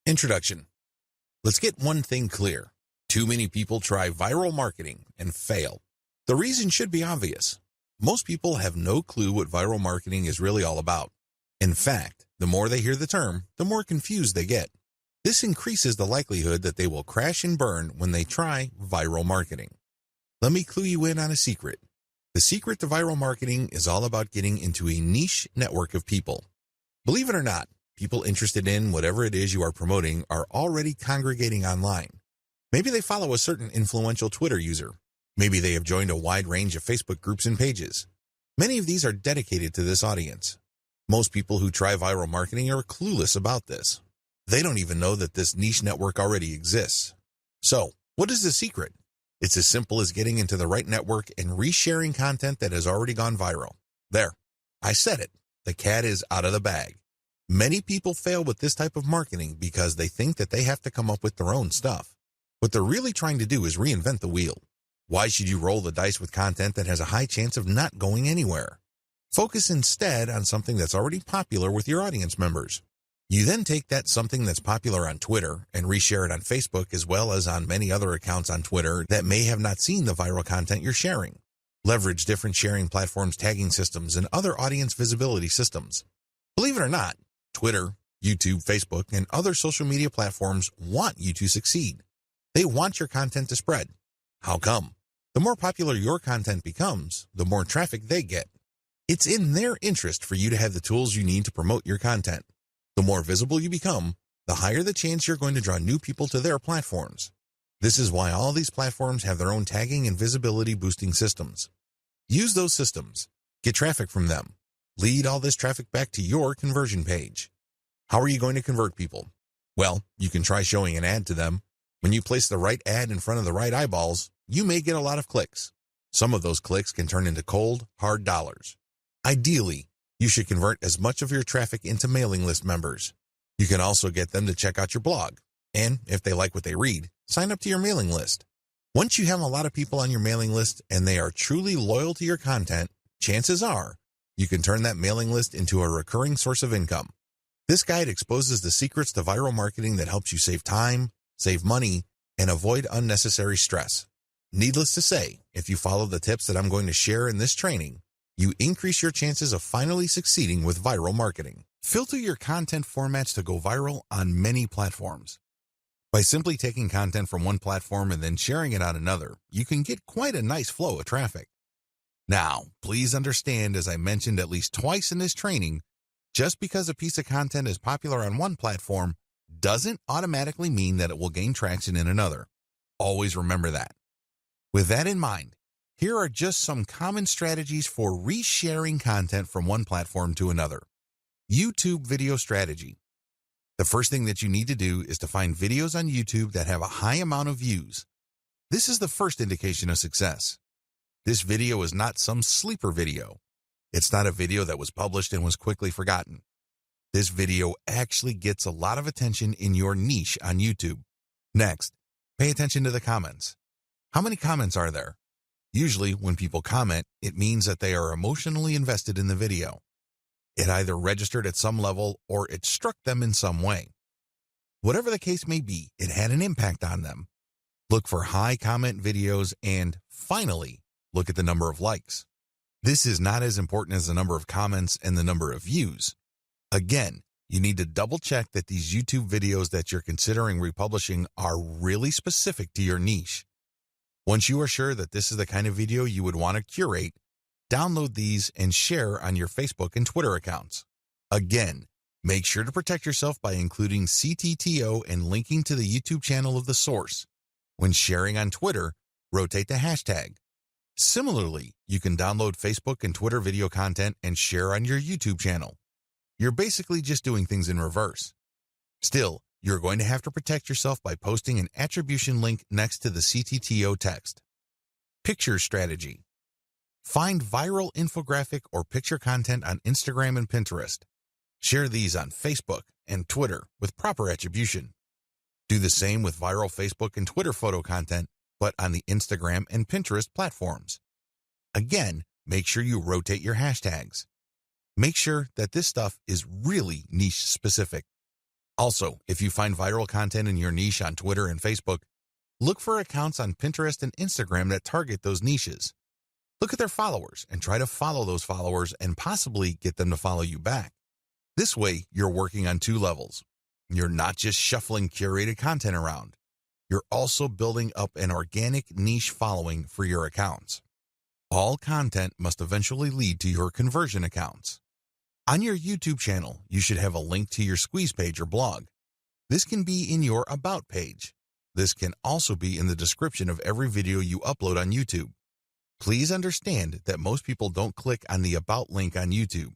Introduction. Let's get one thing clear. Too many people try viral marketing and fail. The reason should be obvious. Most people have no clue what viral marketing is really all about. In fact, the more they hear the term, the more confused they get. This increases the likelihood that they will crash and burn when they try viral marketing. Let me clue you in on a secret. The secret to viral marketing is all about getting into a niche network of people. Believe it or not, people interested in whatever it is you are promoting are already congregating online. Maybe they follow a certain influential Twitter user. Maybe they have joined a wide range of Facebook groups and pages. Many of these are dedicated to this audience. Most people who try viral marketing are clueless about this. They don't even know that this niche network already exists. So, what is the secret? It's as simple as getting into the right network and resharing content that has already gone viral. There, I said it. The cat is out of the bag. Many people fail with this type of marketing because they think that they have to come up with their own stuff. What they're really trying to do is reinvent the wheel. Why should you roll the dice with content that has a high chance of not going anywhere? Focus instead on something that's already popular with your audience members. You then take that something that's popular on Twitter and reshare it on Facebook as well as on many other accounts on Twitter that may have not seen the viral content you're sharing. Leverage different sharing platforms, tagging systems, and other audience visibility systems. Believe it or not, Twitter, YouTube, Facebook, and other social media platforms want you to succeed. They want your content to spread. How come? The more popular your content becomes, the more traffic they get. It's in their interest for you to have the tools you need to promote your content. The more visible you become, the higher the chance you're going to draw new people to their platforms. This is why all these platforms have their own tagging and visibility boosting systems. Use those systems. Get traffic from them. Lead all this traffic back to your conversion page. How are you going to convert people? Well, you can try showing an ad to them. When you place the right ad in front of the right eyeballs, you may get a lot of clicks. Some of those clicks can turn into cold, hard dollars. Ideally, you should convert as much of your traffic into mailing list members. You can also get them to check out your blog. And if they like what they read, sign up to your mailing list. Once you have a lot of people on your mailing list and they are truly loyal to your content, chances are you can turn that mailing list into a recurring source of income. This guide exposes the secrets to viral marketing that helps you save time, save money, and avoid unnecessary stress. Needless to say, if you follow the tips that I'm going to share in this training, you increase your chances of finally succeeding with viral marketing. Filter your content formats to go viral on many platforms. By simply taking content from one platform and then sharing it on another, you can get quite a nice flow of traffic. Now, please understand, as I mentioned at least twice in this training, just because a piece of content is popular on one platform doesn't automatically mean that it will gain traction in another. Always remember that. With that in mind, here are just some common strategies for resharing content from one platform to another. YouTube video strategy. The first thing that you need to do is to find videos on YouTube that have a high amount of views. This is the first indication of success. This video is not some sleeper video. It's not a video that was published and was quickly forgotten. This video actually gets a lot of attention in your niche on YouTube. Next, pay attention to the comments. How many comments are there? Usually, when people comment, it means that they are emotionally invested in the video. It either registered at some level or it struck them in some way. Whatever the case may be, it had an impact on them. Look for high comment videos and, finally, look at the number of likes. This is not as important as the number of comments and the number of views. Again, you need to double check that these YouTube videos that you're considering republishing are really specific to your niche. Once you are sure that this is the kind of video you would want to curate, download these and share on your Facebook and Twitter accounts. Again, make sure to protect yourself by including CTTO and linking to the YouTube channel of the source. When sharing on Twitter, rotate the hashtag. Similarly, you can download Facebook and Twitter video content and share on your YouTube channel. You're basically just doing things in reverse. Still, you're going to have to protect yourself by posting an attribution link next to the CTTO text. Picture strategy. Find viral infographic or picture content on Instagram and Pinterest. Share these on Facebook and Twitter with proper attribution. Do the same with viral Facebook and Twitter photo content, but on the Instagram and Pinterest platforms. Again, make sure you rotate your hashtags. Make sure that this stuff is really niche specific. Also, if you find viral content in your niche on Twitter and Facebook, look for accounts on Pinterest and Instagram that target those niches. Look at their followers and try to follow those followers and possibly get them to follow you back. This way, you're working on two levels. You're not just shuffling curated content around. You're also building up an organic niche following for your accounts. All content must eventually lead to your conversion accounts. On your YouTube channel, you should have a link to your squeeze page or blog. This can be in your About page. This can also be in the description of every video you upload on YouTube. Please understand that most people don't click on the About link on YouTube.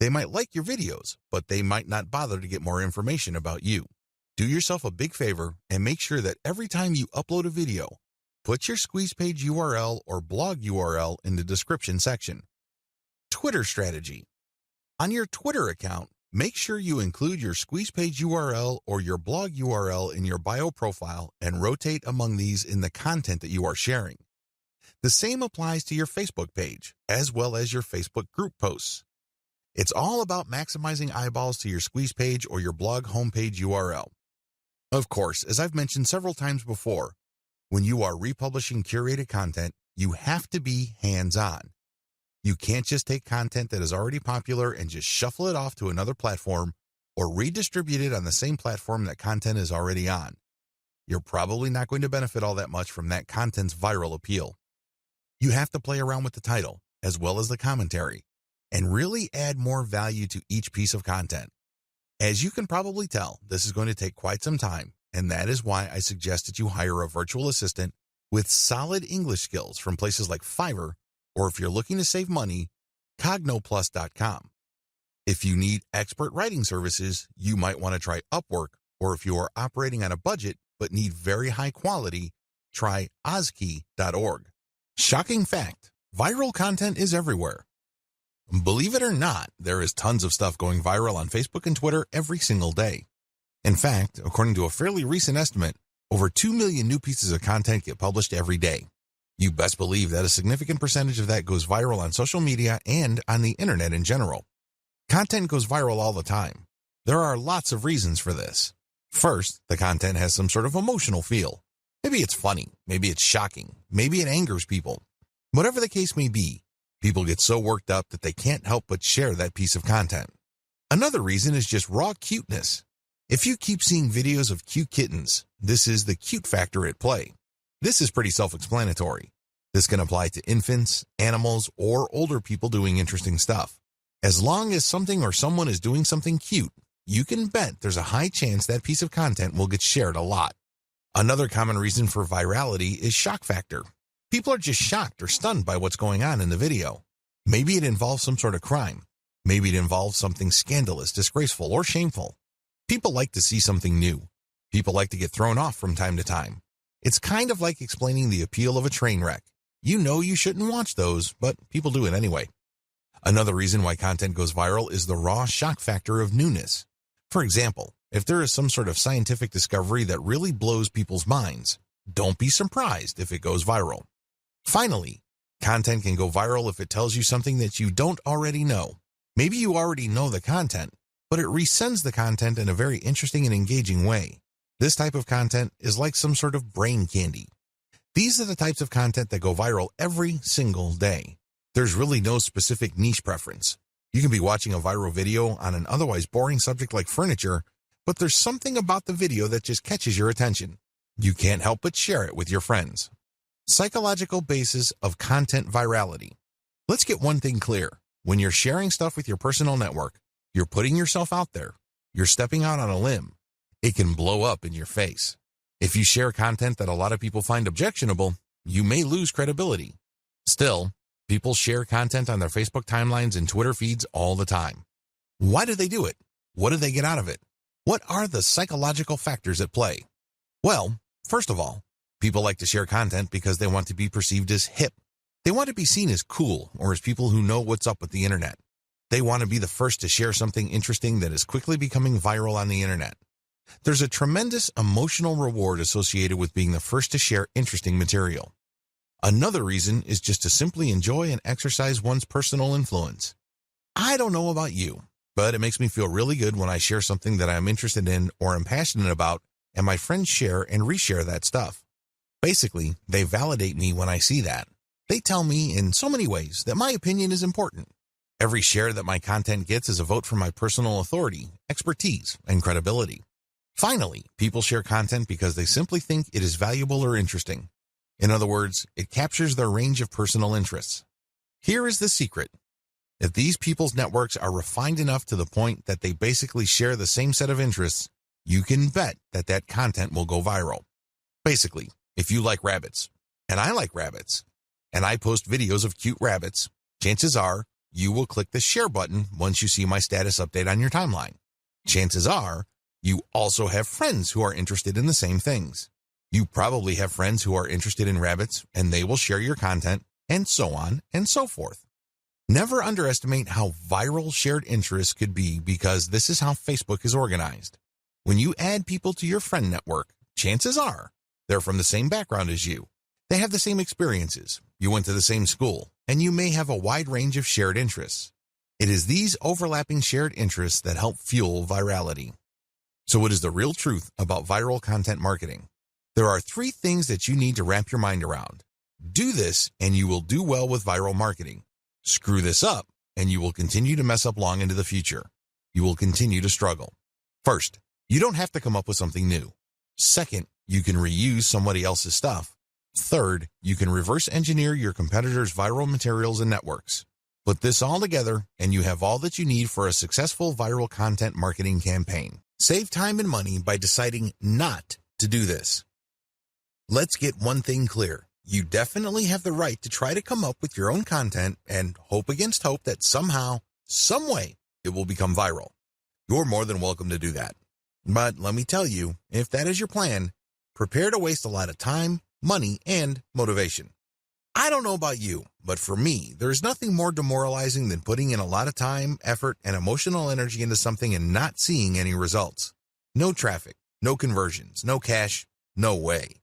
They might like your videos, but they might not bother to get more information about you. Do yourself a big favor and make sure that every time you upload a video, put your squeeze page URL or blog URL in the description section. Twitter strategy. On your Twitter account, make sure you include your squeeze page URL or your blog URL in your bio profile and rotate among these in the content that you are sharing. The same applies to your Facebook page, as well as your Facebook group posts. It's all about maximizing eyeballs to your squeeze page or your blog homepage URL. Of course, as I've mentioned several times before, when you are republishing curated content, you have to be hands-on. You can't just take content that is already popular and just shuffle it off to another platform or redistribute it on the same platform that content is already on. You're probably not going to benefit all that much from that content's viral appeal. You have to play around with the title, as well as the commentary, and really add more value to each piece of content. As you can probably tell, this is going to take quite some time, and that is why I suggest that you hire a virtual assistant with solid English skills from places like Fiverr, or if you're looking to save money, Cognoplus.com. If you need expert writing services, you might want to try Upwork, or if you are operating on a budget but need very high quality, try Ozkey.org. Shocking fact, viral content is everywhere. Believe it or not, there is tons of stuff going viral on Facebook and Twitter every single day. In fact, according to a fairly recent estimate, over 2 million new pieces of content get published every day. You best believe that a significant percentage of that goes viral on social media and on the internet in general. Content goes viral all the time. There are lots of reasons for this. First, the content has some sort of emotional feel. Maybe it's funny, maybe it's shocking, maybe it angers people. Whatever the case may be, people get so worked up that they can't help but share that piece of content. Another reason is just raw cuteness. If you keep seeing videos of cute kittens, this is the cute factor at play. This is pretty self-explanatory. This can apply to infants, animals, or older people doing interesting stuff. As long as something or someone is doing something cute, you can bet there's a high chance that piece of content will get shared a lot. Another common reason for virality is shock factor. People are just shocked or stunned by what's going on in the video. Maybe it involves some sort of crime. Maybe it involves something scandalous, disgraceful, or shameful. People like to see something new. People like to get thrown off from time to time. It's kind of like explaining the appeal of a train wreck. You know you shouldn't watch those, but people do it anyway. Another reason why content goes viral is the raw shock factor of newness. For example, if there is some sort of scientific discovery that really blows people's minds, don't be surprised if it goes viral. Finally, content can go viral if it tells you something that you don't already know. Maybe you already know the content, but it resends the content in a very interesting and engaging way. This type of content is like some sort of brain candy. These are the types of content that go viral every single day. There's really no specific niche preference. You can be watching a viral video on an otherwise boring subject like furniture, but there's something about the video that just catches your attention. You can't help but share it with your friends. Psychological basis of content virality. Let's get one thing clear. When you're sharing stuff with your personal network, you're putting yourself out there. You're stepping out on a limb. It can blow up in your face. If you share content that a lot of people find objectionable, you may lose credibility. Still, people share content on their Facebook timelines and Twitter feeds all the time. Why do they do it? What do they get out of it? What are the psychological factors at play? Well, first of all, people like to share content because they want to be perceived as hip. They want to be seen as cool or as people who know what's up with the internet. They want to be the first to share something interesting that is quickly becoming viral on the internet. There's a tremendous emotional reward associated with being the first to share interesting material. Another reason is just to simply enjoy and exercise one's personal influence. I don't know about you, But it makes me feel really good when I share something that I'm interested in or am passionate about, and my friends share and reshare that stuff. Basically, they validate me when I see that. They tell me in so many ways that my opinion is important. Every share that my content gets is a vote for my personal authority, expertise, and credibility. Finally, people share content because they simply think it is valuable or interesting. In other words, it captures their range of personal interests. Here is the secret. If these people's networks are refined enough to the point that they basically share the same set of interests, you can bet that that content will go viral. Basically, if you like rabbits, and I like rabbits, and I post videos of cute rabbits, chances are you will click the share button once you see my status update on your timeline. Chances are you also have friends who are interested in the same things. You probably have friends who are interested in rabbits, and they will share your content, and so on and so forth. Never underestimate how viral shared interests could be, because this is how Facebook is organized. When you add people to your friend network, chances are they're from the same background as you. They have the same experiences, you went to the same school, and you may have a wide range of shared interests. It is these overlapping shared interests that help fuel virality. So what is the real truth about viral content marketing? There are 3 things that you need to wrap your mind around. Do this and you will do well with viral marketing. Screw this up and you will continue to mess up long into the future. You will continue to struggle. First, you don't have to come up with something new. Second, you can reuse somebody else's stuff. Third, you can reverse engineer your competitors' viral materials and networks. Put this all together and you have all that you need for a successful viral content marketing campaign. Save time and money by deciding not to do this. Let's get one thing clear. You definitely have the right to try to come up with your own content and hope against hope that somehow, some way, it will become viral. You're more than welcome to do that. But let me tell you, if that is your plan, prepare to waste a lot of time, money, and motivation. I don't know about you, but for me, there's nothing more demoralizing than putting in a lot of time, effort, and emotional energy into something and not seeing any results. No traffic, no conversions, no cash, no way.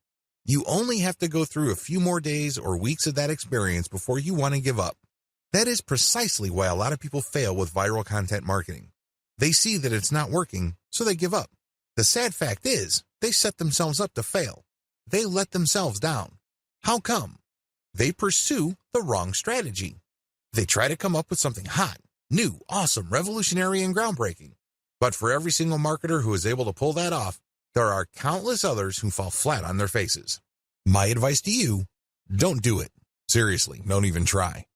You only have to go through a few more days or weeks of that experience before you want to give up. That is precisely why a lot of people fail with viral content marketing. They see that it's not working, so they give up. The sad fact is, they set themselves up to fail. They let themselves down. How come? They pursue the wrong strategy. They try to come up with something hot, new, awesome, revolutionary, and groundbreaking. But for every single marketer who is able to pull that off, there are countless others who fall flat on their faces. My advice to you, don't do it. Seriously, don't even try.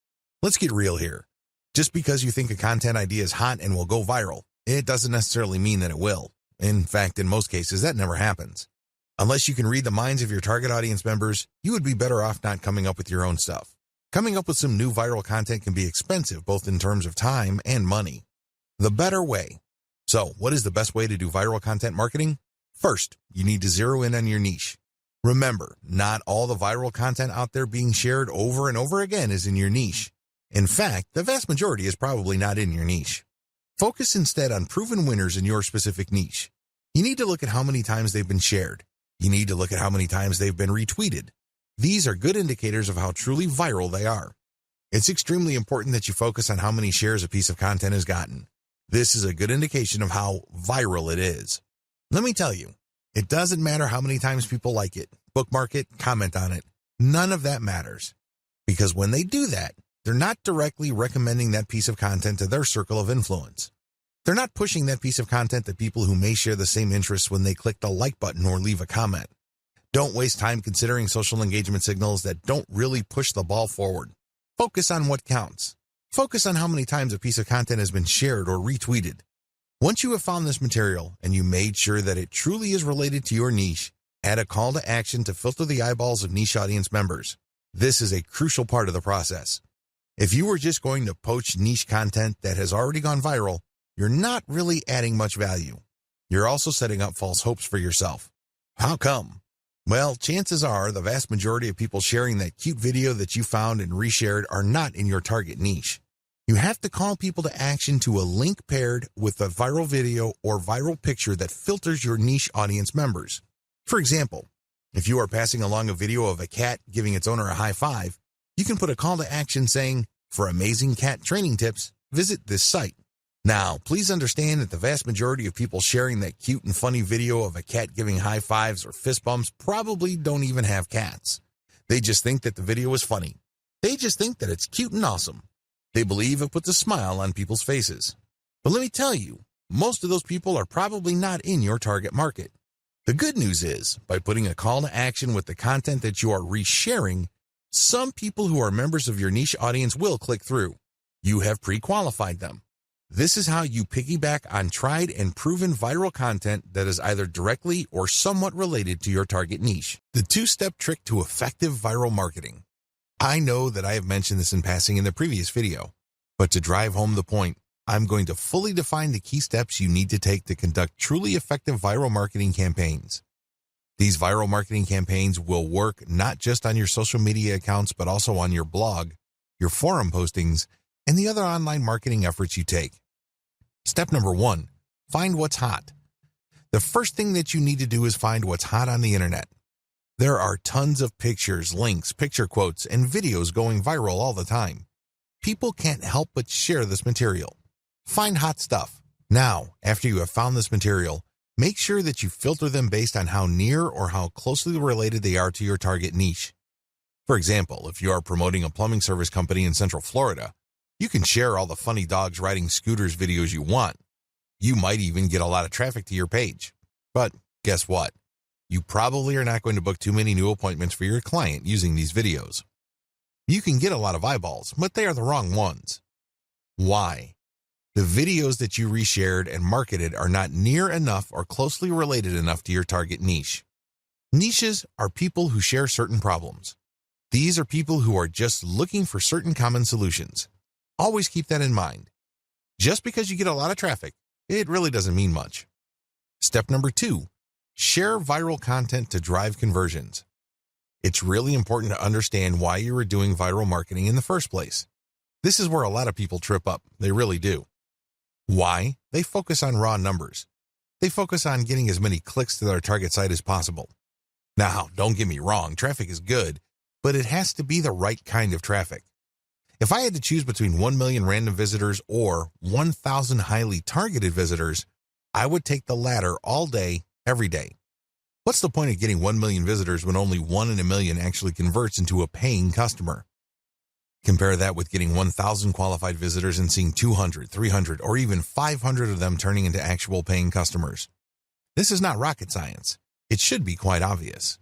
Let's get real here. Just because you think a content idea is hot and will go viral, it doesn't necessarily mean that it will. In fact, in most cases, that never happens. Unless you can read the minds of your target audience members, you would be better off not coming up with your own stuff. Coming up with some new viral content can be expensive, both in terms of time and money. The better way. So, what is the best way to do viral content marketing? First, you need to zero in on your niche. Remember, not all the viral content out there being shared over and over again is in your niche. In fact, the vast majority is probably not in your niche. Focus instead on proven winners in your specific niche. You need to look at how many times they've been shared. You need to look at how many times they've been retweeted. These are good indicators of how truly viral they are. It's extremely important that you focus on how many shares a piece of content has gotten. This is a good indication of how viral it is. Let me tell you, it doesn't matter how many times people like it, bookmark it, comment on it. None of that matters. Because when they do that, they're not directly recommending that piece of content to their circle of influence. They're not pushing that piece of content to people who may share the same interests when they click the like button or leave a comment. Don't waste time considering social engagement signals that don't really push the ball forward. Focus on what counts. Focus on how many times a piece of content has been shared or retweeted. Once you have found this material and you made sure that it truly is related to your niche, add a call to action to filter the eyeballs of niche audience members. This is a crucial part of the process. If you were just going to poach niche content that has already gone viral, you're not really adding much value. You're also setting up false hopes for yourself. How come? Well, chances are the vast majority of people sharing that cute video that you found and reshared are not in your target niche. You have to call people to action to a link paired with a viral video or viral picture that filters your niche audience members. For example, if you are passing along a video of a cat giving its owner a high five, you can put a call to action saying, "For amazing cat training tips, visit this site." Now, please understand that the vast majority of people sharing that cute and funny video of a cat giving high fives or fist bumps probably don't even have cats. They just think that the video is funny. They just think that it's cute and awesome. They believe it puts a smile on people's faces. But let me tell you, most of those people are probably not in your target market. The good news is, by putting a call to action with the content that you are resharing, some people who are members of your niche audience will click through. You have pre-qualified them. This is how you piggyback on tried and proven viral content that is either directly or somewhat related to your target niche. The two-step trick to effective viral marketing. I know that I have mentioned this in passing in the previous video, but to drive home the point, I'm going to fully define the key steps you need to take to conduct truly effective viral marketing campaigns. These viral marketing campaigns will work not just on your social media accounts, but also on your blog, your forum postings, and the other online marketing efforts you take. Step number 1, find what's hot. The first thing that you need to do is find what's hot on the internet. There are tons of pictures, links, picture quotes, and videos going viral all the time. People can't help but share this material. Find hot stuff. Now, after you have found this material, make sure that you filter them based on how near or how closely related they are to your target niche. For example, if you are promoting a plumbing service company in Central Florida, you can share all the funny dogs riding scooters videos you want. You might even get a lot of traffic to your page. But guess what? You probably are not going to book too many new appointments for your client using these videos. You can get a lot of eyeballs, but they are the wrong ones. Why? The videos that you reshared and marketed are not near enough or closely related enough to your target niche. Niches are people who share certain problems. These are people who are just looking for certain common solutions. Always keep that in mind. Just because you get a lot of traffic, it really doesn't mean much. Step number 2, share viral content to drive conversions. It's really important to understand why you are doing viral marketing in the first place. This is where a lot of people trip up. They really do. Why? They focus on raw numbers. They focus on getting as many clicks to their target site as possible. Now, don't get me wrong, traffic is good, but it has to be the right kind of traffic. If I had to choose between 1 million random visitors or 1,000 highly targeted visitors, I would take the latter all day, every day. What's the point of getting 1 million visitors when only 1 in a million actually converts into a paying customer? Compare that with getting 1,000 qualified visitors and seeing 200, 300, or even 500 of them turning into actual paying customers. This is not rocket science. It should be quite obvious.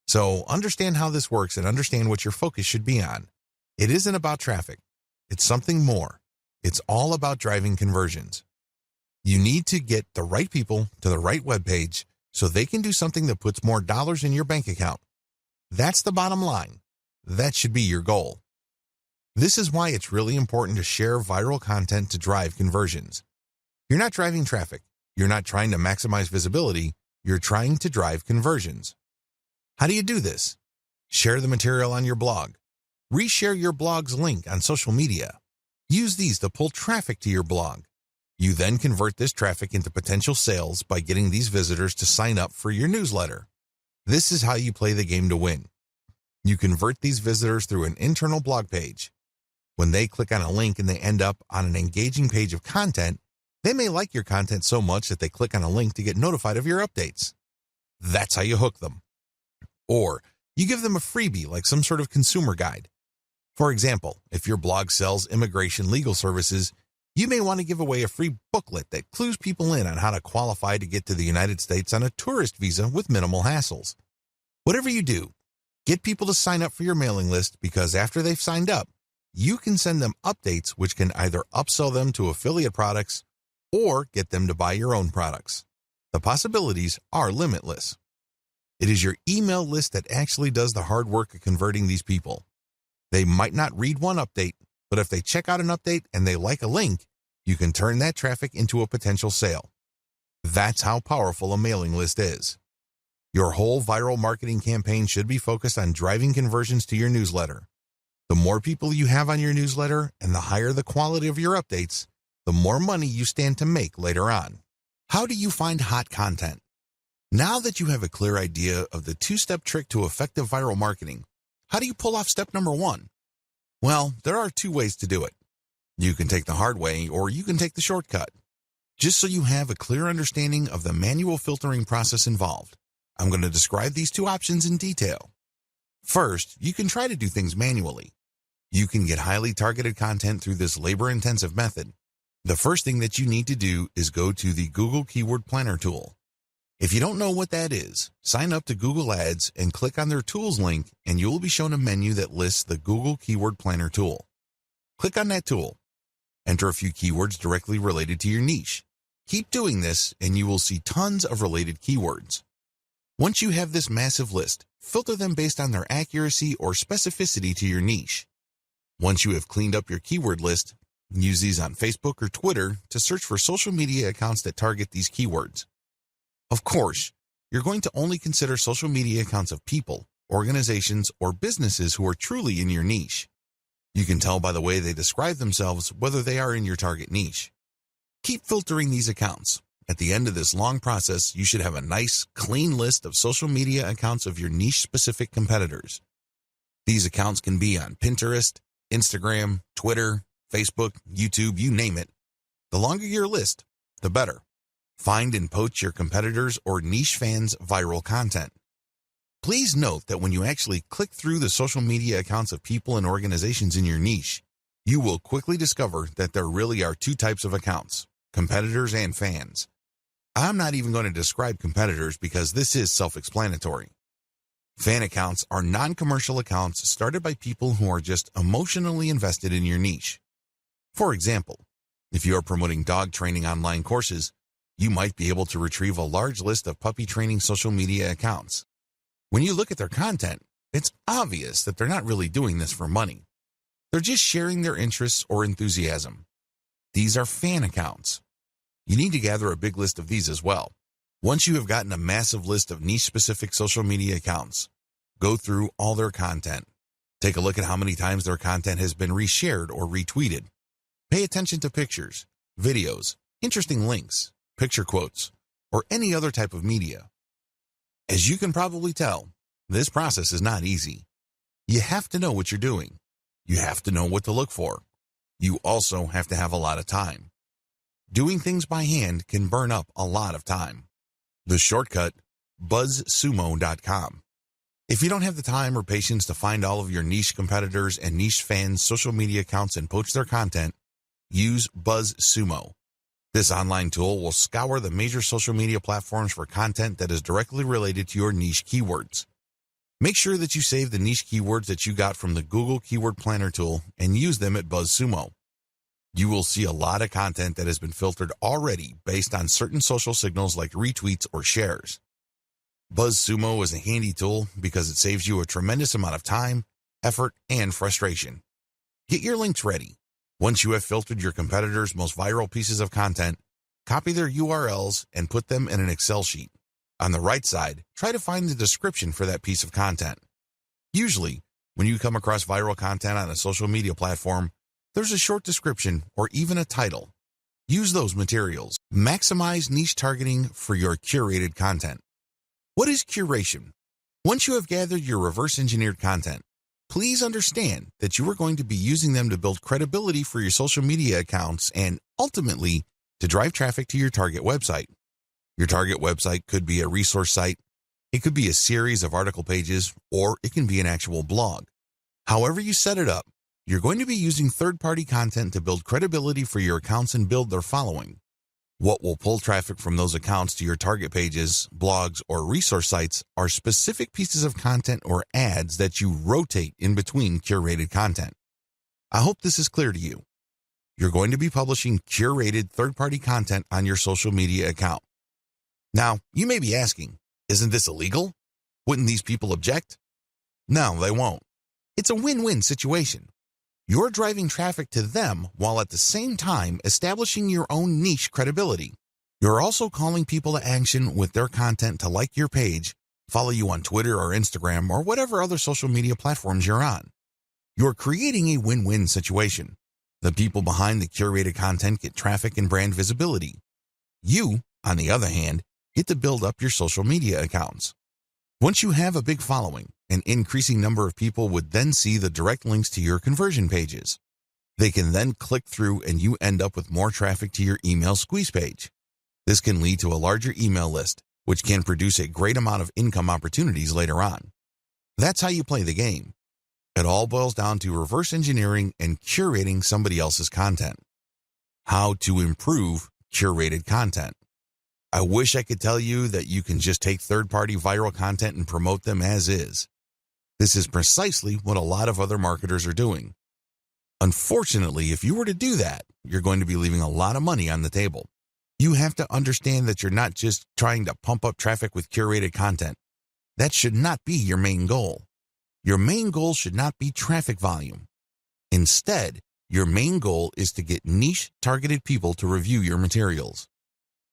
So understand how this works and understand what your focus should be on. It isn't about traffic. It's something more. It's all about driving conversions. You need to get the right people to the right webpage so they can do something that puts more dollars in your bank account. That's the bottom line. That should be your goal. This is why it's really important to share viral content to drive conversions. You're not driving traffic. You're not trying to maximize visibility. You're trying to drive conversions. How do you do this? Share the material on your blog. Reshare your blog's link on social media. Use these to pull traffic to your blog. You then convert this traffic into potential sales by getting these visitors to sign up for your newsletter. This is how you play the game to win. You convert these visitors through an internal blog page. When they click on a link and they end up on an engaging page of content, they may like your content so much that they click on a link to get notified of your updates. That's how you hook them. Or you give them a freebie like some sort of consumer guide. For example, if your blog sells immigration legal services, you may want to give away a free booklet that clues people in on how to qualify to get to the United States on a tourist visa with minimal hassles. Whatever you do, get people to sign up for your mailing list because after they've signed up, you can send them updates which can either upsell them to affiliate products or get them to buy your own products. The possibilities are limitless. It is your email list that actually does the hard work of converting these people. They might not read one update, but if they check out an update and they like a link, you can turn that traffic into a potential sale. That's how powerful a mailing list is. Your whole viral marketing campaign should be focused on driving conversions to your newsletter. The more people you have on your newsletter and the higher the quality of your updates, the more money you stand to make later on. How do you find hot content? Now that you have a clear idea of the two-step trick to effective viral marketing, how do you pull off step number 1? Well, there are 2 ways to do it. You can take the hard way or you can take the shortcut. Just so you have a clear understanding of the manual filtering process involved, I'm going to describe these two options in detail. First, you can try to do things manually. You can get highly targeted content through this labor-intensive method. The first thing that you need to do is go to the Google Keyword Planner tool. If you don't know what that is, sign up to Google Ads and click on their Tools link and you will be shown a menu that lists the Google Keyword Planner tool. Click on that tool. Enter a few keywords directly related to your niche. Keep doing this and you will see tons of related keywords. Once you have this massive list, filter them based on their accuracy or specificity to your niche. Once you have cleaned up your keyword list, use these on Facebook or Twitter to search for social media accounts that target these keywords. Of course, you're going to only consider social media accounts of people, organizations, or businesses who are truly in your niche. You can tell by the way they describe themselves whether they are in your target niche. Keep filtering these accounts. At the end of this long process, you should have a nice, clean list of social media accounts of your niche-specific competitors. These accounts can be on Pinterest, Instagram, Twitter, Facebook, YouTube, you name it. The longer your list, the better. Find and poach your competitors' or niche fans' viral content. Please note that when you actually click through the social media accounts of people and organizations in your niche, you will quickly discover that there really are two types of accounts, competitors and fans. I'm not even going to describe competitors because this is self-explanatory. Fan accounts are non-commercial accounts started by people who are just emotionally invested in your niche. For example, if you are promoting dog training online courses, you might be able to retrieve a large list of puppy training social media accounts. When you look at their content, it's obvious that they're not really doing this for money. They're just sharing their interests or enthusiasm. These are fan accounts. You need to gather a big list of these as well. Once you have gotten a massive list of niche-specific social media accounts, go through all their content. Take a look at how many times their content has been reshared or retweeted. Pay attention to pictures, videos, interesting links, picture quotes, or any other type of media. As you can probably tell, this process is not easy. You have to know what you're doing. You have to know what to look for. You also have to have a lot of time. Doing things by hand can burn up a lot of time. The shortcut, BuzzSumo.com. If you don't have the time or patience to find all of your niche competitors and niche fans' social media accounts and poach their content, use BuzzSumo. This online tool will scour the major social media platforms for content that is directly related to your niche keywords. Make sure that you save the niche keywords that you got from the Google Keyword Planner tool and use them at BuzzSumo. You will see a lot of content that has been filtered already based on certain social signals like retweets or shares. BuzzSumo is a handy tool because it saves you a tremendous amount of time, effort, and frustration. Get your links ready. Once you have filtered your competitors' most viral pieces of content, copy their URLs and put them in an Excel sheet. On the right side, try to find the description for that piece of content. Usually, when you come across viral content on a social media platform, there's a short description or even a title. Use those materials. Maximize niche targeting for your curated content. What is curation? Once you have gathered your reverse-engineered content, please understand that you are going to be using them to build credibility for your social media accounts and, ultimately, to drive traffic to your target website. Your target website could be a resource site, it could be a series of article pages, or it can be an actual blog. However you set it up, you're going to be using third-party content to build credibility for your accounts and build their following. What will pull traffic from those accounts to your target pages, blogs, or resource sites are specific pieces of content or ads that you rotate in between curated content. I hope this is clear to you. You're going to be publishing curated third-party content on your social media account. Now, you may be asking, isn't this illegal? Wouldn't these people object? No, they won't. It's a win-win situation. You're driving traffic to them while at the same time establishing your own niche credibility. You're also calling people to action with their content to like your page, follow you on Twitter or Instagram or whatever other social media platforms you're on. You're creating a win-win situation. The people behind the curated content get traffic and brand visibility. You, on the other hand, get to build up your social media accounts. Once you have a big following, an increasing number of people would then see the direct links to your conversion pages. They can then click through and you end up with more traffic to your email squeeze page. This can lead to a larger email list, which can produce a great amount of income opportunities later on. That's how you play the game. It all boils down to reverse engineering and curating somebody else's content. How to improve curated content. I wish I could tell you that you can just take third-party viral content and promote them as is. This is precisely what a lot of other marketers are doing. Unfortunately, if you were to do that, you're going to be leaving a lot of money on the table. You have to understand that you're not just trying to pump up traffic with curated content. That should not be your main goal. Your main goal should not be traffic volume. Instead, your main goal is to get niche targeted people to review your materials.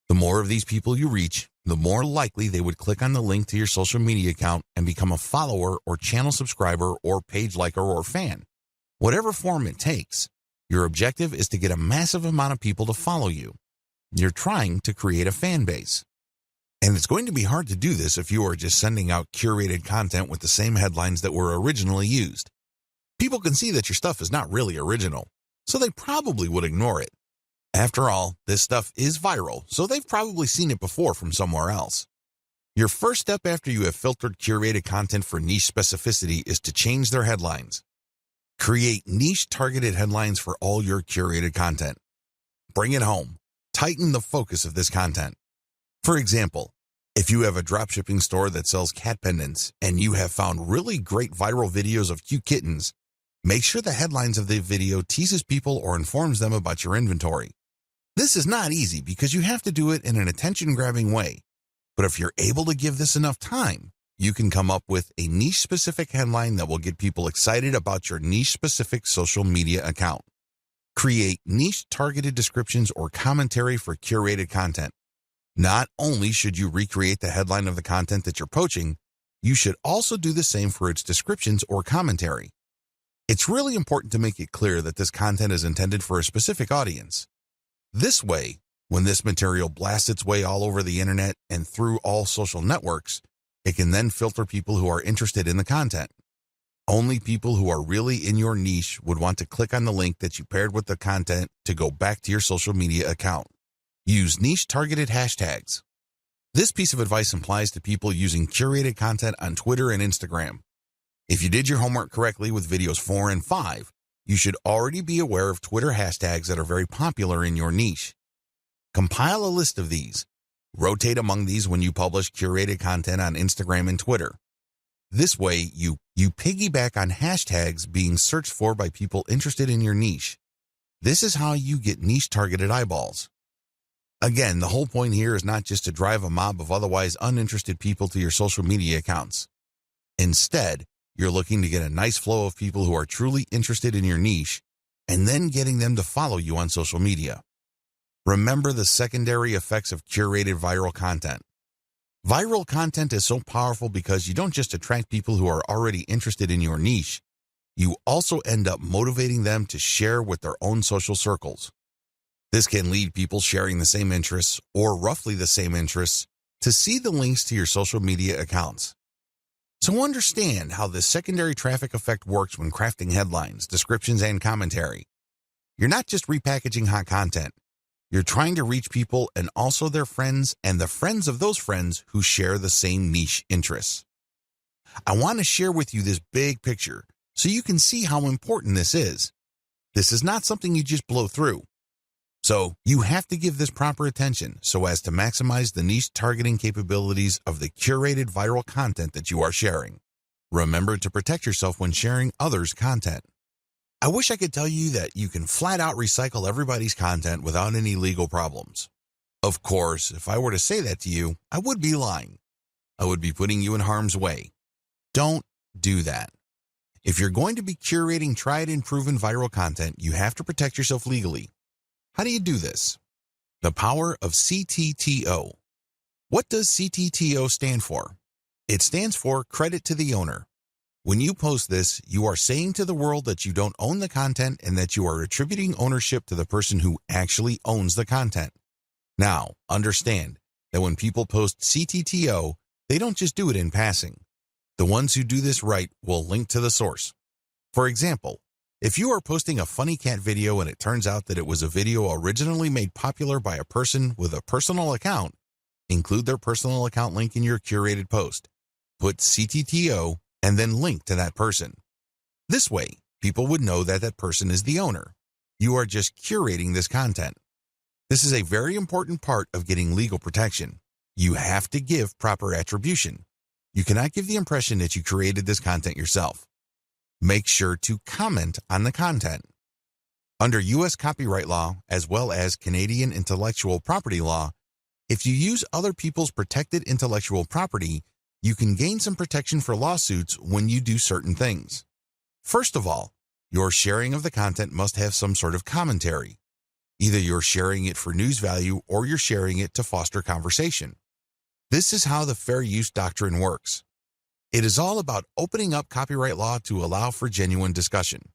The more of these people you reach, the more likely they would click on the link to your social media account and become a follower or channel subscriber or page liker or fan. Whatever form it takes, your objective is to get a massive amount of people to follow you. You're trying to create a fan base. And it's going to be hard to do this if you are just sending out curated content with the same headlines that were originally used. People can see that your stuff is not really original, so they probably would ignore it. After all, this stuff is viral, so they've probably seen it before from somewhere else. Your first step after you have filtered curated content for niche specificity is to change their headlines. Create niche targeted headlines for all your curated content. Bring it home. Tighten the focus of this content. For example, if you have a dropshipping store that sells cat pendants and you have found really great viral videos of cute kittens, make sure the headlines of the video teases people or informs them about your inventory. This is not easy because you have to do it in an attention-grabbing way. But if you're able to give this enough time, you can come up with a niche-specific headline that will get people excited about your niche-specific social media account. Create niche-targeted descriptions or commentary for curated content. Not only should you recreate the headline of the content that you're poaching, you should also do the same for its descriptions or commentary. It's really important to make it clear that this content is intended for a specific audience. This way, when this material blasts its way all over the internet and through all social networks, it can then filter people who are interested in the content. Only people who are really in your niche would want to click on the link that you paired with the content to go back to your social media account. Use niche-targeted hashtags. This piece of advice applies to people using curated content on Twitter and Instagram. If you did your homework correctly with videos 4 and 5, you should already be aware of Twitter hashtags that are very popular in your niche. Compile a list of these. Rotate among these when you publish curated content on Instagram and Twitter. This way, you piggyback on hashtags being searched for by people interested in your niche. This is how you get niche-targeted eyeballs. Again, the whole point here is not just to drive a mob of otherwise uninterested people to your social media accounts. Instead, you're looking to get a nice flow of people who are truly interested in your niche and then getting them to follow you on social media. Remember the secondary effects of curated viral content. Viral content is so powerful because you don't just attract people who are already interested in your niche, you also end up motivating them to share with their own social circles. This can lead people sharing the same interests or roughly the same interests to see the links to your social media accounts. So understand how this secondary traffic effect works when crafting headlines, descriptions, and commentary. You're not just repackaging hot content. You're trying to reach people and also their friends and the friends of those friends who share the same niche interests. I want to share with you this big picture so you can see how important this is. This is not something you just blow through. So you have to give this proper attention so as to maximize the niche targeting capabilities of the curated viral content that you are sharing. Remember to protect yourself when sharing others' content. I wish I could tell you that you can flat out recycle everybody's content without any legal problems. Of course, if I were to say that to you, I would be lying. I would be putting you in harm's way. Don't do that. If you're going to be curating tried and proven viral content, you have to protect yourself legally. How do you do this? The power of CTTO. What does CTTO stand for? It stands for credit to the owner. When you post this, you are saying to the world that you don't own the content and that you are attributing ownership to the person who actually owns the content. Now, understand that when people post CTTO, they don't just do it in passing. The ones who do this right will link to the source. For example, If you are posting a funny cat video and it turns out that it was a video originally made popular by a person with a personal account, include their personal account link in your curated post. Put CTTO and then link to that person. This way, people would know that that person is the owner. You are just curating this content. This is a very important part of getting legal protection. You have to give proper attribution. You cannot give the impression that you created this content yourself. Make sure to comment on the content. Under U.S. copyright law, as well as Canadian intellectual property law, if you use other people's protected intellectual property, you can gain some protection for lawsuits when you do certain things. First of all, your sharing of the content must have some sort of commentary. Either you're sharing it for news value or you're sharing it to foster conversation. This is how the fair use doctrine works. It is all about opening up copyright law to allow for genuine discussion.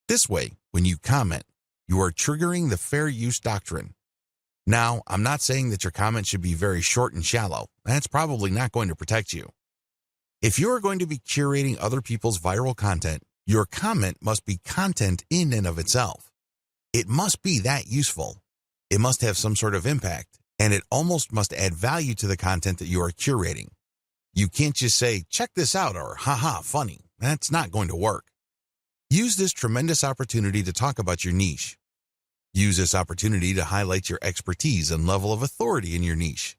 This way, when you comment, you are triggering the fair use doctrine. Now, I'm not saying that your comment should be very short and shallow. That's probably not going to protect you. If you are going to be curating other people's viral content, your comment must be content in and of itself. It must be that useful. It must have some sort of impact, and it almost must add value to the content that you are curating. You can't just say, check this out, or haha, funny. That's not going to work. Use this tremendous opportunity to talk about your niche. Use this opportunity to highlight your expertise and level of authority in your niche.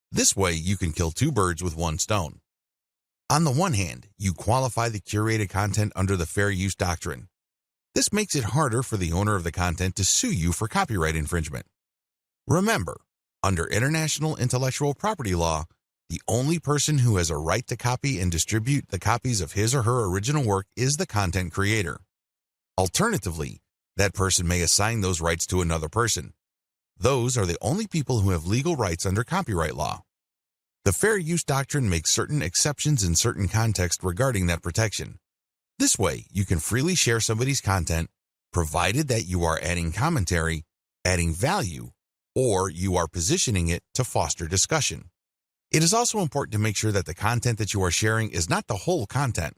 This way, you can kill two birds with one stone. On the one hand, you qualify the curated content under the fair use doctrine. This makes it harder for the owner of the content to sue you for copyright infringement. Remember, under international intellectual property law, the only person who has a right to copy and distribute the copies of his or her original work is the content creator. Alternatively, that person may assign those rights to another person. Those are the only people who have legal rights under copyright law. The fair use doctrine makes certain exceptions in certain contexts regarding that protection. This way, you can freely share somebody's content, provided that you are adding commentary, adding value, or you are positioning it to foster discussion. It is also important to make sure that the content that you are sharing is not the whole content.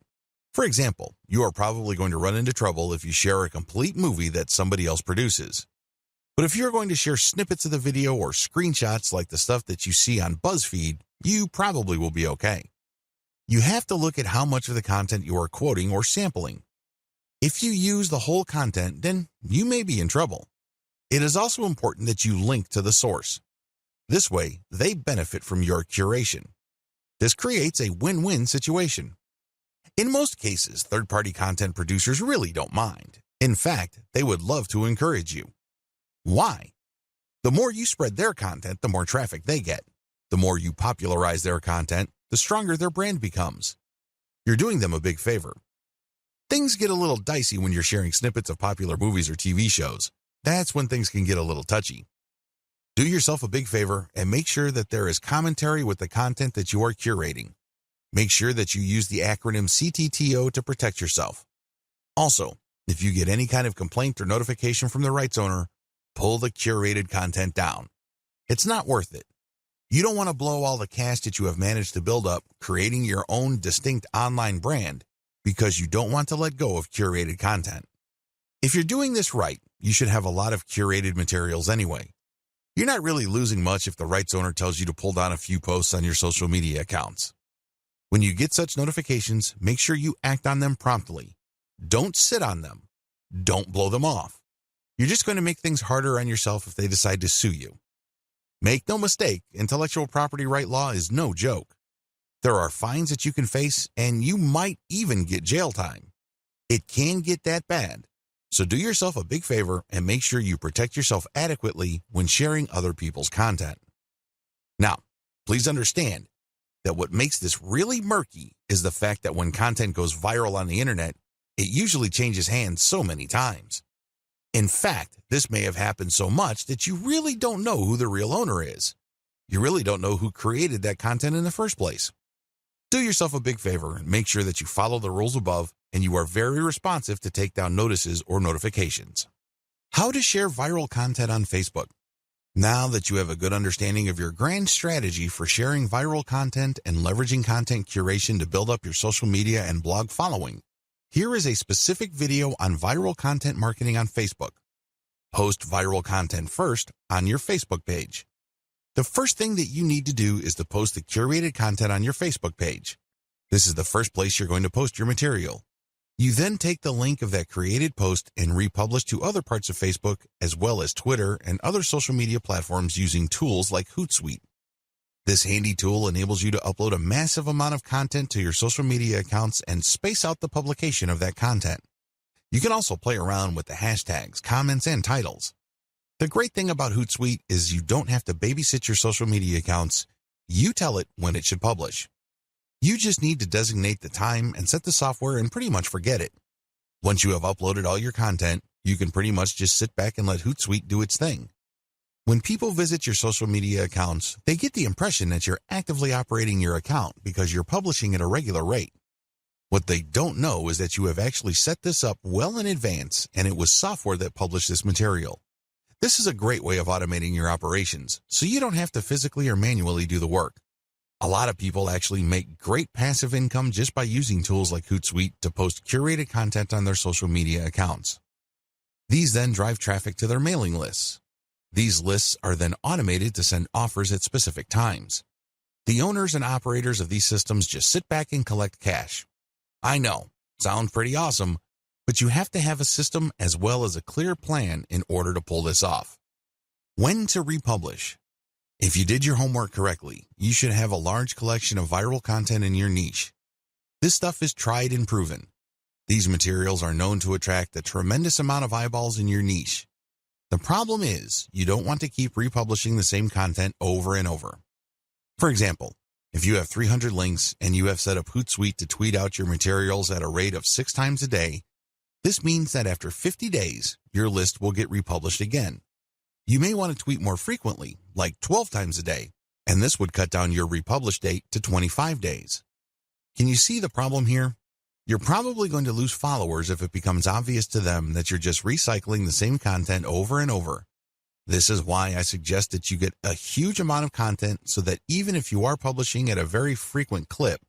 For example, you are probably going to run into trouble if you share a complete movie that somebody else produces. But if you're going to share snippets of the video or screenshots like the stuff that you see on BuzzFeed, you probably will be okay. You have to look at how much of the content you are quoting or sampling. If you use the whole content, then you may be in trouble. It is also important that you link to the source. This way, they benefit from your curation. This creates a win-win situation. In most cases, third-party content producers really don't mind. In fact, they would love to encourage you. Why? The more you spread their content, the more traffic they get. The more you popularize their content, the stronger their brand becomes. You're doing them a big favor. Things get a little dicey when you're sharing snippets of popular movies or TV shows. That's when things can get a little touchy. Do yourself a big favor and make sure that there is commentary with the content that you are curating. Make sure that you use the acronym CTTO to protect yourself. Also, if you get any kind of complaint or notification from the rights owner, pull the curated content down. It's not worth it. You don't want to blow all the cash that you have managed to build up creating your own distinct online brand because you don't want to let go of curated content. If you're doing this right, you should have a lot of curated materials anyway. You're not really losing much if the rights owner tells you to pull down a few posts on your social media accounts. When you get such notifications, make sure you act on them promptly. Don't sit on them. Don't blow them off. You're just going to make things harder on yourself if they decide to sue you. Make no mistake, intellectual property right law is no joke. There are fines that you can face, and you might even get jail time. It can get that bad. So do yourself a big favor and make sure you protect yourself adequately when sharing other people's content. Now, please understand that what makes this really murky is the fact that when content goes viral on the internet, it usually changes hands so many times. In fact, this may have happened so much that you really don't know who the real owner is. You really don't know who created that content in the first place. Do yourself a big favor and make sure that you follow the rules above and you are very responsive to take down notices or notifications. How to share viral content on Facebook. Now that you have a good understanding of your grand strategy for sharing viral content and leveraging content curation to build up your social media and blog following, Here is a specific video on viral content marketing on Facebook. Post viral content first on your Facebook page. The first thing that you need to do is to post the curated content on your Facebook page. This is the first place you're going to post your material. You then take the link of that created post and republish to other parts of Facebook, as well as Twitter and other social media platforms using tools like Hootsuite. This handy tool enables you to upload a massive amount of content to your social media accounts and space out the publication of that content. You can also play around with the hashtags, comments, and titles. The great thing about Hootsuite is you don't have to babysit your social media accounts. You tell it when it should publish. You just need to designate the time and set the software and pretty much forget it. Once you have uploaded all your content, you can pretty much just sit back and let Hootsuite do its thing. When people visit your social media accounts, they get the impression that you're actively operating your account because you're publishing at a regular rate. What they don't know is that you have actually set this up well in advance, and it was software that published this material. This is a great way of automating your operations, so you don't have to physically or manually do the work. A lot of people actually make great passive income just by using tools like Hootsuite to post curated content on their social media accounts. These then drive traffic to their mailing lists. These lists are then automated to send offers at specific times. The owners and operators of these systems just sit back and collect cash. I know, sounds pretty awesome, but you have to have a system as well as a clear plan in order to pull this off. When to republish. If you did your homework correctly, you should have a large collection of viral content in your niche. This stuff is tried and proven. These materials are known to attract a tremendous amount of eyeballs in your niche. The problem is, you don't want to keep republishing the same content over and over. For example, if you have 300 links and you have set up Hootsuite to tweet out your materials at a rate of 6 times a day, this means that after 50 days, your list will get republished again. You may want to tweet more frequently, like 12 times a day, and this would cut down your republish date to 25 days. Can you see the problem here? You're probably going to lose followers if it becomes obvious to them that you're just recycling the same content over and over. This is why I suggest that you get a huge amount of content so that even if you are publishing at a very frequent clip,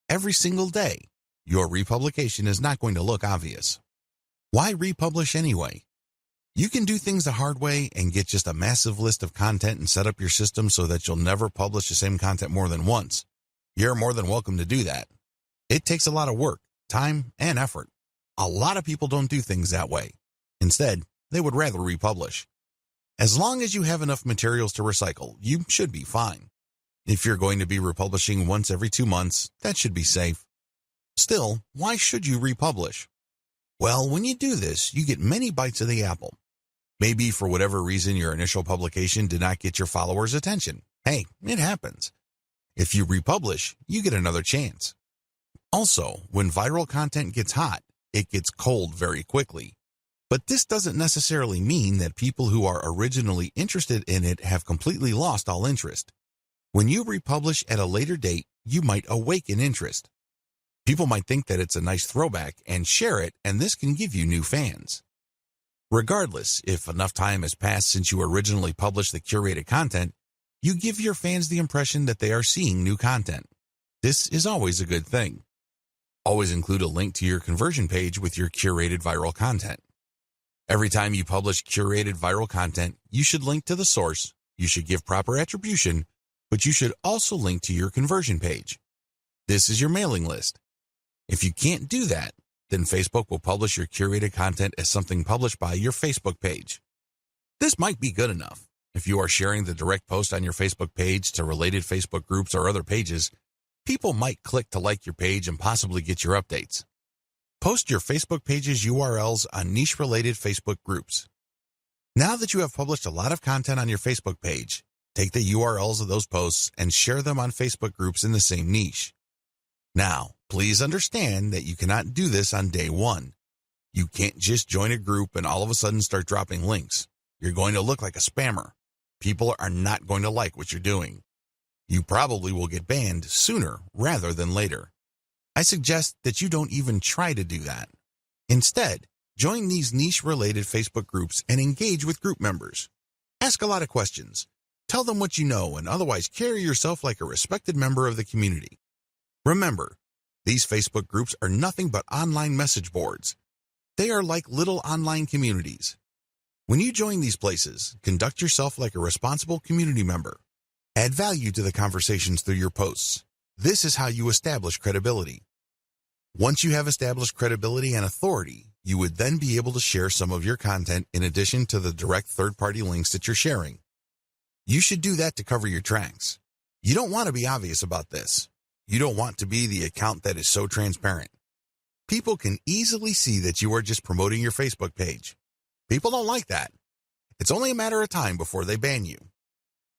every single day, your republication is not going to look obvious. Why republish anyway? You can do things the hard way and get just a massive list of content and set up your system so that you'll never publish the same content more than once. You're more than welcome to do that. It takes a lot of work, time, and effort. A lot of people don't do things that way. Instead, they would rather republish. As long as you have enough materials to recycle, you should be fine. If you're going to be republishing once every 2 months, that should be safe. Still, why should you republish? Well, when you do this, you get many bites of the apple. Maybe for whatever reason your initial publication did not get your followers' attention. Hey, it happens. If you republish, you get another chance. Also, when viral content gets hot, it gets cold very quickly. But this doesn't necessarily mean that people who are originally interested in it have completely lost all interest. When you republish at a later date, you might awaken interest. People might think that it's a nice throwback and share it, and this can give you new fans. Regardless, if enough time has passed since you originally published the curated content, you give your fans the impression that they are seeing new content. This is always a good thing. Always include a link to your conversion page with your curated viral content. Every time you publish curated viral content, you should link to the source, you should give proper attribution, but you should also link to your conversion page. This is your mailing list. If you can't do that, then Facebook will publish your curated content as something published by your Facebook page. This might be good enough. If you are sharing the direct post on your Facebook page to related Facebook groups or other pages, people might click to like your page and possibly get your updates. Post your Facebook page's URLs on niche-related Facebook groups. Now that you have published a lot of content on your Facebook page, take the URLs of those posts and share them on Facebook groups in the same niche. Now, please understand that you cannot do this on day one. You can't just join a group and all of a sudden start dropping links. You're going to look like a spammer. People are not going to like what you're doing. You probably will get banned sooner rather than later. I suggest that you don't even try to do that. Instead, join these niche-related Facebook groups and engage with group members. Ask a lot of questions. Tell them what you know and otherwise carry yourself like a respected member of the community. Remember, These Facebook groups are nothing but online message boards. They are like little online communities. When you join these places, conduct yourself like a responsible community member. Add value to the conversations through your posts. This is how you establish credibility. Once you have established credibility and authority, you would then be able to share some of your content in addition to the direct third-party links that you're sharing. You should do that to cover your tracks. You don't want to be obvious about this. You don't want to be the account that is so transparent. People can easily see that you are just promoting your Facebook page. People don't like that. It's only a matter of time before they ban you.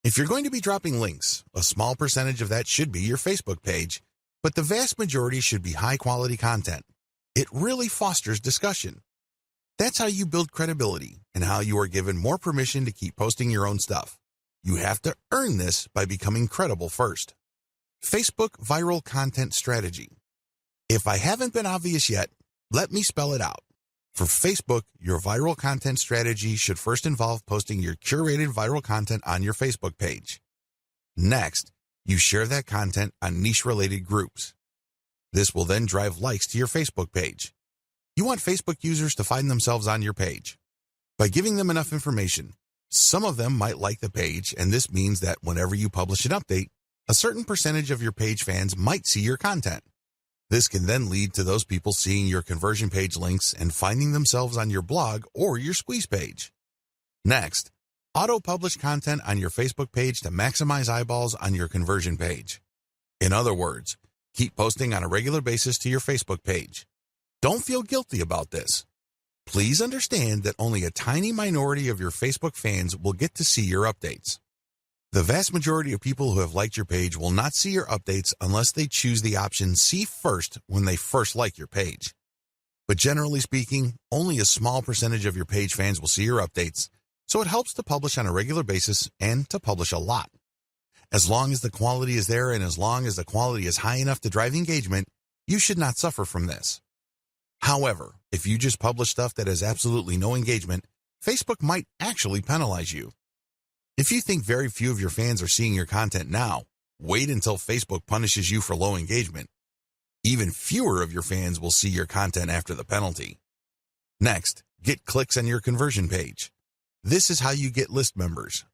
If you're going to be dropping links, a small percentage of that should be your Facebook page, but the vast majority should be high-quality content. It really fosters discussion. That's how you build credibility and how you are given more permission to keep posting your own stuff. You have to earn this by becoming credible first. Facebook Viral Content Strategy. If I haven't been obvious yet, let me spell it out. For Facebook, your viral content strategy should first involve posting your curated viral content on your Facebook page. Next, you share that content on niche-related groups. This will then drive likes to your Facebook page. You want Facebook users to find themselves on your page. By giving them enough information, some of them might like the page, and this means that whenever you publish an update, a certain percentage of your page fans might see your content. This can then lead to those people seeing your conversion page links and finding themselves on your blog or your squeeze page. Next, auto-publish content on your Facebook page to maximize eyeballs on your conversion page. In other words, keep posting on a regular basis to your Facebook page. Don't feel guilty about this. Please understand that only a tiny minority of your Facebook fans will get to see your updates. The vast majority of people who have liked your page will not see your updates unless they choose the option See First when they first like your page. But generally speaking, only a small percentage of your page fans will see your updates, so it helps to publish on a regular basis and to publish a lot. As long as the quality is there and as long as the quality is high enough to drive engagement, you should not suffer from this. However, if you just publish stuff that has absolutely no engagement, Facebook might actually penalize you. If you think very few of your fans are seeing your content now, wait until Facebook punishes you for low engagement. Even fewer of your fans will see your content after the penalty. Next, get clicks on your conversion page. This is how you get list members.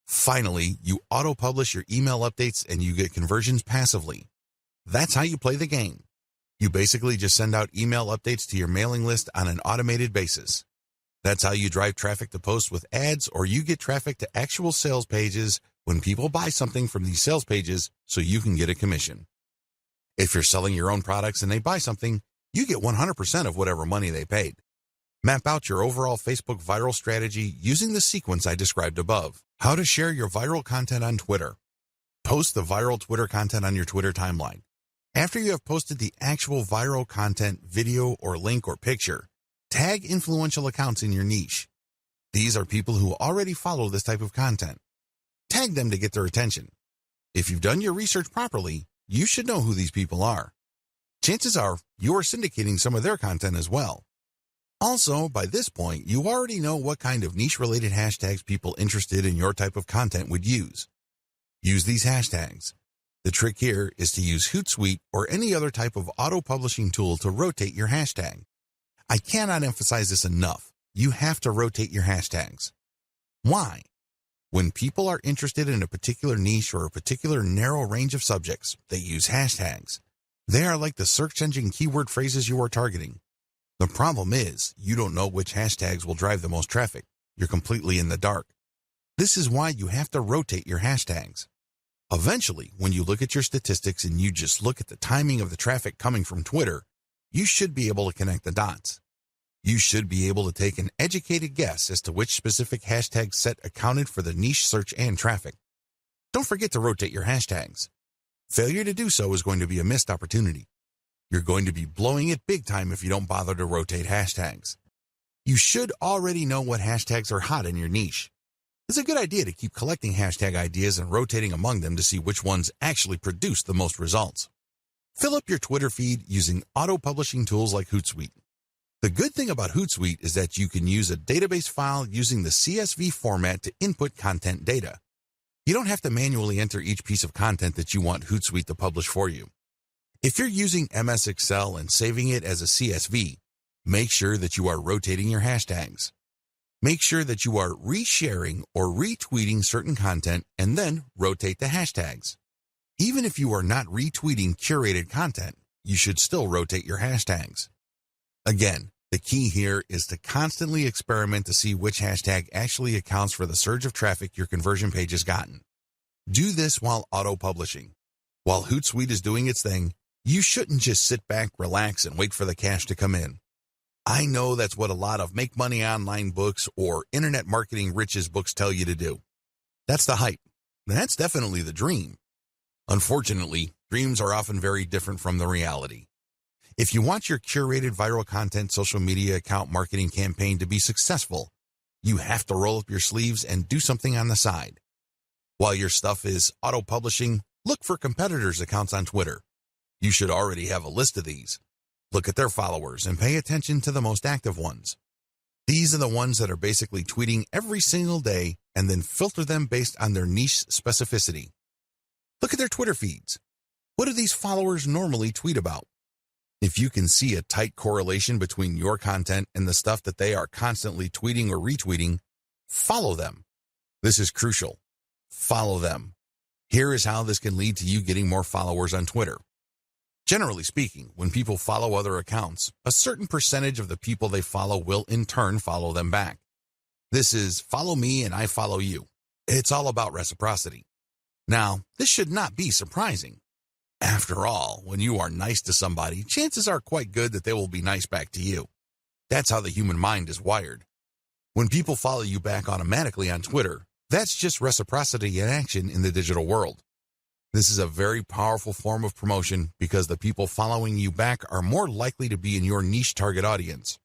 Finally, you auto-publish your email updates and you get conversions passively. That's how you play the game. You basically just send out email updates to your mailing list on an automated basis. That's how you drive traffic to posts with ads, or you get traffic to actual sales pages when people buy something from these sales pages so you can get a commission. If you're selling your own products and they buy something, you get 100% of whatever money they paid. Map out your overall Facebook viral strategy using the sequence I described above. How to share your viral content on Twitter. Post the viral Twitter content on your Twitter timeline. After you have posted the actual viral content, video or link or picture, tag influential accounts in your niche. These are people who already follow this type of content. Tag them to get their attention. If you've done your research properly, you should know who these people are. Chances are you are syndicating some of their content as well. Also, by this point, you already know what kind of niche-related hashtags people interested in your type of content would use. Use these hashtags. The trick here is to use Hootsuite or any other type of auto-publishing tool to rotate your hashtag. I cannot emphasize this enough. You have to rotate your hashtags. Why? When people are interested in a particular niche or a particular narrow range of subjects, they use hashtags. They are like the search engine keyword phrases you are targeting. The problem is, you don't know which hashtags will drive the most traffic. You're completely in the dark. This is why you have to rotate your hashtags. Eventually, when you look at your statistics and you just look at the timing of the traffic coming from Twitter, you should be able to connect the dots. You should be able to take an educated guess as to which specific hashtag set accounted for the niche search and traffic. Don't forget to rotate your hashtags. Failure to do so is going to be a missed opportunity. You're going to be blowing it big time if you don't bother to rotate hashtags. You should already know what hashtags are hot in your niche. It's a good idea to keep collecting hashtag ideas and rotating among them to see which ones actually produce the most results. Fill up your Twitter feed using auto-publishing tools like Hootsuite. The good thing about Hootsuite is that you can use a database file using the CSV format to input content data. You don't have to manually enter each piece of content that you want Hootsuite to publish for you. If you're using MS Excel and saving it as a CSV, make sure that you are rotating your hashtags. Make sure that you are resharing or retweeting certain content and then rotate the hashtags. Even if you are not retweeting curated content, you should still rotate your hashtags. Again, the key here is to constantly experiment to see which hashtag actually accounts for the surge of traffic your conversion page has gotten. Do this while auto-publishing. While Hootsuite is doing its thing, you shouldn't just sit back, relax, and wait for the cash to come in. I know that's what a lot of Make Money Online books or Internet Marketing Riches books tell you to do. That's the hype. That's definitely the dream. Unfortunately, dreams are often very different from the reality. If you want your curated viral content social media account marketing campaign to be successful, you have to roll up your sleeves and do something on the side. While your stuff is auto-publishing, look for competitors' accounts on Twitter. You should already have a list of these. Look at their followers and pay attention to the most active ones. These are the ones that are basically tweeting every single day and then filter them based on their niche specificity. Look at their Twitter feeds. What do these followers normally tweet about? If you can see a tight correlation between your content and the stuff that they are constantly tweeting or retweeting, follow them. This is crucial. Follow them. Here is how this can lead to you getting more followers on Twitter. Generally speaking, when people follow other accounts, a certain percentage of the people they follow will in turn follow them back. This is follow me and I follow you. It's all about reciprocity. Now, this should not be surprising. After all, when you are nice to somebody, chances are quite good that they will be nice back to you. That's how the human mind is wired. When people follow you back automatically on Twitter, that's just reciprocity in action in the digital world. This is a very powerful form of promotion because the people following you back are more likely to be in your niche target audience.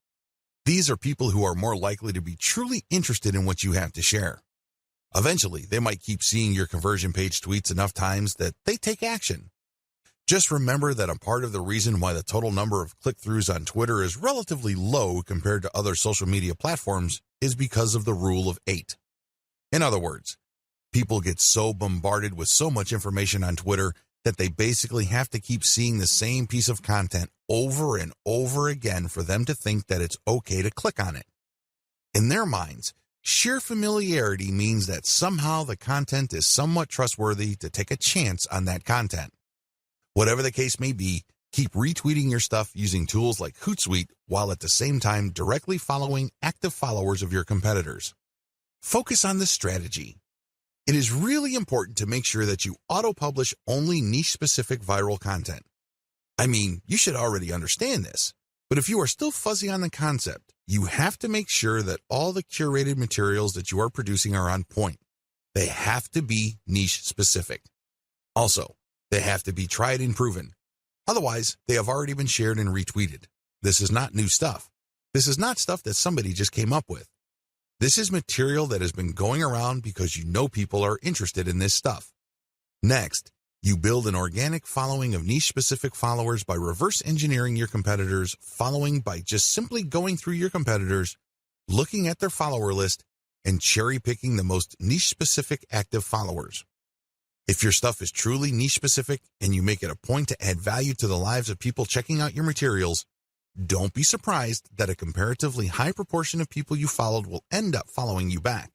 These are people who are more likely to be truly interested in what you have to share. Eventually, they might keep seeing your conversion page tweets enough times that they take action. Just remember that a part of the reason why the total number of click-throughs on Twitter is relatively low compared to other social media platforms is because of the rule of 8. In other words, people get so bombarded with so much information on Twitter that they basically have to keep seeing the same piece of content over and over again for them to think that it's okay to click on it. In their minds, sheer familiarity means that somehow the content is somewhat trustworthy to take a chance on that content. Whatever the case may be, keep retweeting your stuff using tools like Hootsuite while at the same time directly following active followers of your competitors. Focus on this strategy. It is really important to make sure that you auto-publish only niche-specific viral content. I mean, you should already understand this, but if you are still fuzzy on the concept, you have to make sure that all the curated materials that you are producing are on point. They have to be niche-specific. Also, they have to be tried and proven. Otherwise, they have already been shared and retweeted. This is not new stuff. This is not stuff that somebody just came up with. This is material that has been going around because you know people are interested in this stuff. Next, you build an organic following of niche-specific followers by reverse engineering your competitors' following by just simply going through your competitors, looking at their follower list, and cherry-picking the most niche-specific active followers. If your stuff is truly niche-specific and you make it a point to add value to the lives of people checking out your materials, don't be surprised that a comparatively high proportion of people you followed will end up following you back.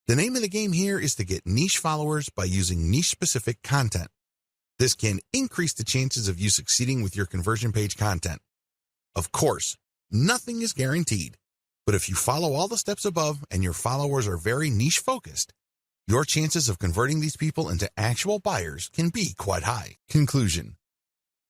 The name of the game here is to get niche followers by using niche-specific content. This can increase the chances of you succeeding with your conversion page content. Of course, nothing is guaranteed, but if you follow all the steps above and your followers are very niche-focused, your chances of converting these people into actual buyers can be quite high. Conclusion.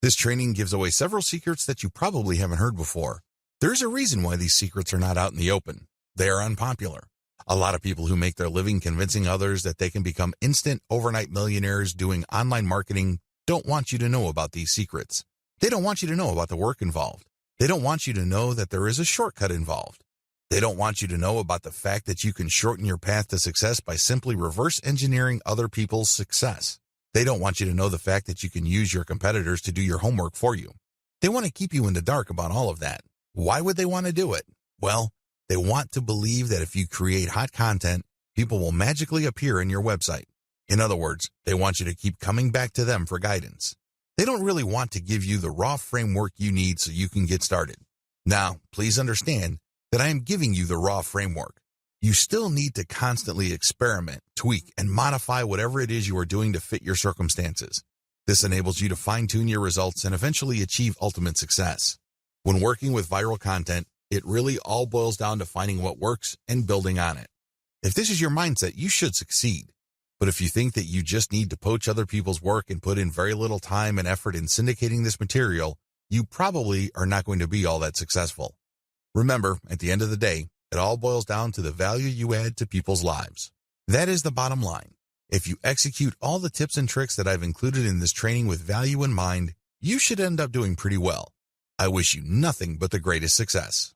This training gives away several secrets that you probably haven't heard before. There's a reason why these secrets are not out in the open. They are unpopular. A lot of people who make their living convincing others that they can become instant overnight millionaires doing online marketing don't want you to know about these secrets. They don't want you to know about the work involved. They don't want you to know that there is a shortcut involved. They don't want you to know about the fact that you can shorten your path to success by simply reverse engineering other people's success. They don't want you to know the fact that you can use your competitors to do your homework for you. They want to keep you in the dark about all of that. Why would they want to do it? Well, they want to believe that if you create hot content, people will magically appear in your website. In other words, they want you to keep coming back to them for guidance. They don't really want to give you the raw framework you need so you can get started. Now, please understand that I am giving you the raw framework. You still need to constantly experiment, tweak, and modify whatever it is you are doing to fit your circumstances. This enables you to fine-tune your results and eventually achieve ultimate success. When working with viral content, it really all boils down to finding what works and building on it. If this is your mindset, you should succeed. But if you think that you just need to poach other people's work and put in very little time and effort in syndicating this material, you probably are not going to be all that successful. Remember, at the end of the day, it all boils down to the value you add to people's lives. That is the bottom line. If you execute all the tips and tricks that I've included in this training with value in mind, you should end up doing pretty well. I wish you nothing but the greatest success.